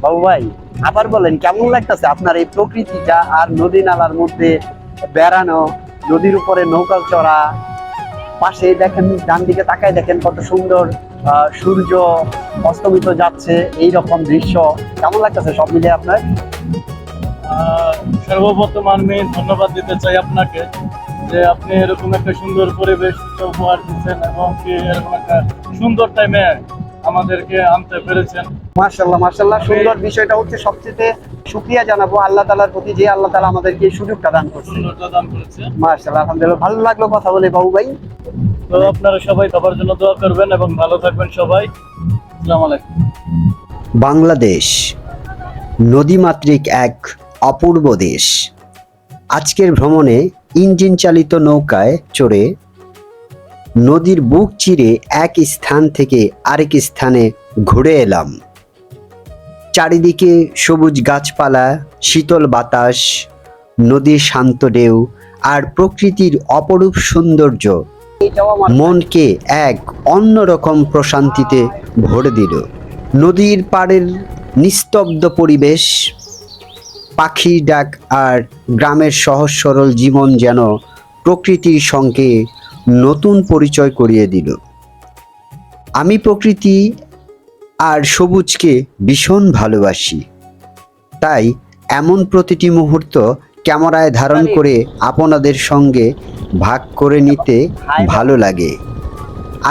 বাবু ভাই, আবার বলেন কেমন লাগতেছে আপনার এই প্রকৃতিটা আর নদী নালার মধ্যে বেড়ানো, নদীর উপরে নৌকা চড়া, পাশে দেখেন ডান দিকে তাকায় দেখেন কত সুন্দর সূর্য অস্তমিত যাচ্ছে, এই রকম দৃশ্য কেমন লাগতেছে সব মিলে আপনার? সর্বপ্রথম আমি ধন্যবাদ দিতে চাই আপনাকে যে আপনি এরকম একটা সুন্দর পরিবেশ উপহার দিচ্ছেন এবং কি এরকম একটা সুন্দর টাইমে আমাদেরকে আনতে পেরেছেন। মাশাআল্লাহ মাশাআল্লাহ, সুন্দর। বিষয়টা হচ্ছে সবচেয়ে শুকরিয়া জানাবো আল্লাহ তাআলার প্রতি যে আল্লাহ তাআলা আমাদেরকে এই সুযোগটা দান করছে। সুন্দরটা দান করেছে। মাশাআল্লাহ, আলহামদুলিল্লাহ, ভালো লাগলো কথা বলে বাবু ভাই। তো আপনারা সবাই সবার জন্য দোয়া করবেন এবং ভালো থাকবেন সবাই। আসসালামু আলাইকুম। বাংলাদেশ নদীমাতৃক এক অপূর্ব দেশ। আজকের ভ্রমণে ইঞ্জিন চালিত নৌকায় চড়ে নদীর বুক চিরে এক স্থান থেকে আরেক স্থানে ঘুরে এলাম। চারিদিকে সবুজ গাছপালা, শীতল বাতাস, নদীর শান্ত ঢেউ আর প্রকৃতির অপরূপ সৌন্দর্য এটাও আমার মনকে এক অন্যরকম প্রশান্তিতে ভরে দিল। নদীর পাড়ের নিস্তব্ধ পরিবেশ, পাখির ডাক আর গ্রামের সহজ সরল জীবন যেন প্রকৃতির সঙ্গে নতুন পরিচয় করিয়ে দিল। আমি প্রকৃতি আর সবুজকে ভীষণ ভালোবাসি, তাই এমন প্রতিটি মুহূর্ত ক্যামেরায় ধারণ করে আপনাদের সঙ্গে ভাগ করে নিতে ভালো লাগে।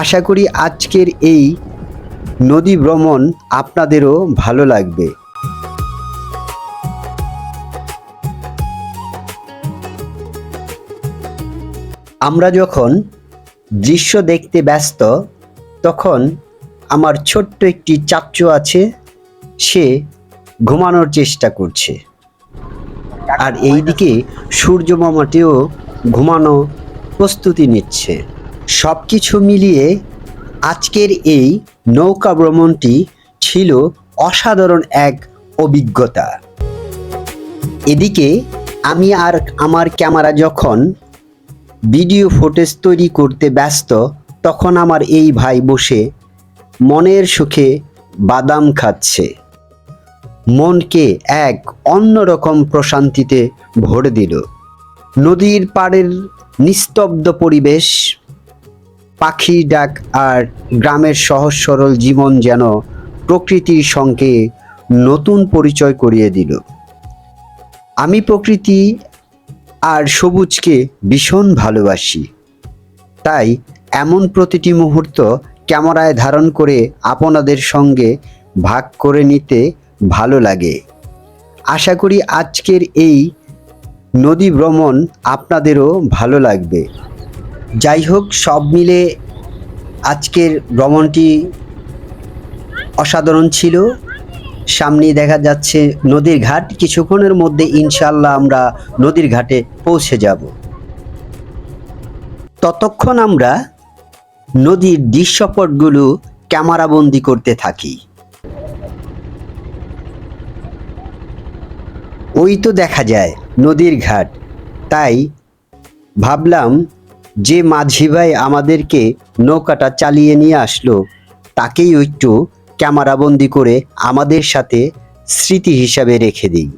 আশা করি আজকের এই নদী ভ্রমণ আপনাদেরও ভালো লাগবে। আমরা যখন দৃশ্য দেখতে ব্যস্ত, তখন আমার ছোট্ট একটি চাচ্চু আছে, সে ঘুমানোর চেষ্টা করছে। আর এইদিকে সূর্য মামাটিও ঘুমানো প্রস্তুতি নিচ্ছে। সব কিছু মিলিয়ে আজকের এই নৌকা ভ্রমণটি ছিল অসাধারণ এক অভিজ্ঞতা। এদিকে আমি আর আমার ক্যামেরা যখন ভিডিও ফুটেজ তৈরি করতে ব্যস্ত, তখন আমার এই ভাই বসে মনের সুখে বাদাম খাচ্ছে। মনকে এক অন্যরকম প্রশান্তিতে ভরে দিল। নদীর পাড়ের নিস্তব্ধ পরিবেশ, পাখির ডাক আর গ্রামের সহজ সরল জীবন যেন প্রকৃতির সঙ্গে নতুন পরিচয় করিয়ে দিল। আমি প্রকৃতি আর সবুজকে ভীষণ ভালোবাসি, তাই এমন প্রতিটি মুহূর্ত ক্যামেরায় ধারণ করে আপনাদের সঙ্গে ভাগ করে নিতে ভালো লাগে। আশা করি আজকের এই নদী ভ্রমণ আপনাদেরও ভালো লাগবে। যাই হোক, সব মিলে আজকের ভ্রমণটি অসাধারণ ছিল। সামনেই দেখা যাচ্ছে নদীর ঘাট, কিছুক্ষণের মধ্যে ইনশাল্লাহ আমরা নদীর ঘাটে পৌঁছে যাব। ততক্ষণ আমরা নদীর দৃশ্যপটগুলো ক্যামেরাবন্দি করতে থাকি। ওই তো দেখা যায় নদীর ঘাট, তাই ভাবলাম যে মাঝি ভাই আমাদেরকে নৌকাটা চালিয়ে নিয়ে আসলো, তাকেই একটু ক্যামেরাবন্দি করে আমাদের সাথে স্মৃতি হিসাবে রেখে দিই।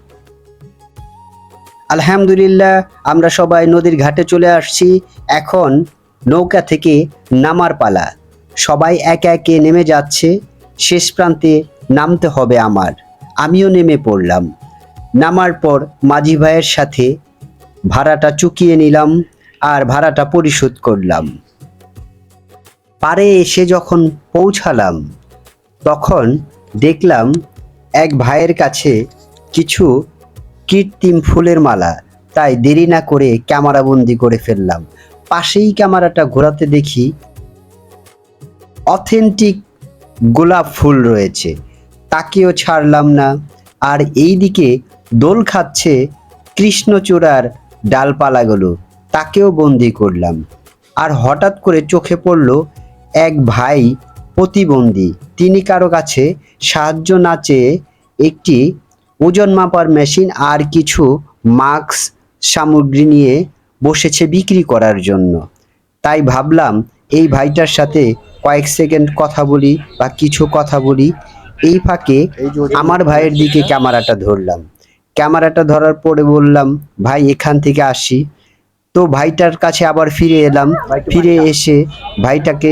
আলহামদুলিল্লাহ, আমরা সবাই নদীর ঘাটে চলে আসছি। এখন নৌকা থেকে নামার পালা। সবাই একে একে নেমে যাচ্ছে। শেষ প্রান্তে নামতে হবে আমার। আমিও নেমে পড়লাম। নামার পর মাঝি ভাইয়ের সাথে ভাড়াটা চুকিয়ে নিলাম আর ভাড়াটা পরিশোধ করলাম। পাড়ে এসে যখন পৌঁছালাম, তখন দেখলাম এক ভাইয়ের কাছে কিছু কৃত্রিম ফুলের মালা, তাই দেরি না করে ক্যামেরাবন্দি করে ফেললাম। পাশেই ক্যামেরাটা ঘোরাতে দেখি অথেন্টিক গোলাপ ফুল রয়েছে, তাকেও ছাড়লাম না। আর এইদিকে দোল খাচ্ছে কৃষ্ণচূড়ার ডালপালাগুলো, তাকেও বন্দি করলাম। আর হঠাৎ করে চোখে পড়ল এক ভাই প্রতিবন্ধী, তিনি কারো কাছে সাহায্য না চেয়ে একটি ওজন মাপার মেশিন আর কিছু মাস্ক সামগ্রী নিয়ে বসেছে বিক্রি করার জন্য। তাই ভাবলাম এই ভাইটার সাথে কয়েক সেকেন্ড কথা বলি বা কিছু কথা বলি। এই ফাঁকে আমার ভাইয়ের দিকে ক্যামেরাটা ধরলাম। ক্যামেরাটা ধরার পরে বললাম, ভাই এখান থেকে আসি। তো ভাইটার কাছে আবার ফিরে এলাম। ফিরে এসে ভাইটাকে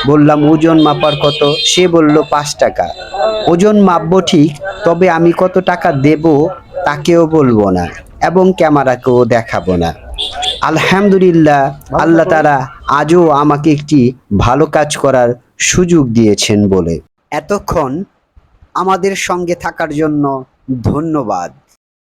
বললাম ওজন মাপার কত। সে বলল 5 টাকা। ওজন মাপবো ঠিক, তবে আমি কত টাকা দেব তাকেও বলবো না এবং ক্যামেরাকেও দেখাবো না। আলহামদুলিল্লাহ, আল্লাহ তাআলা আজও আমাকে একটি ভালো কাজ করার সুযোগ দিয়েছেন বলে। এতক্ষণ আমাদের সঙ্গে থাকার জন্য ধন্যবাদ।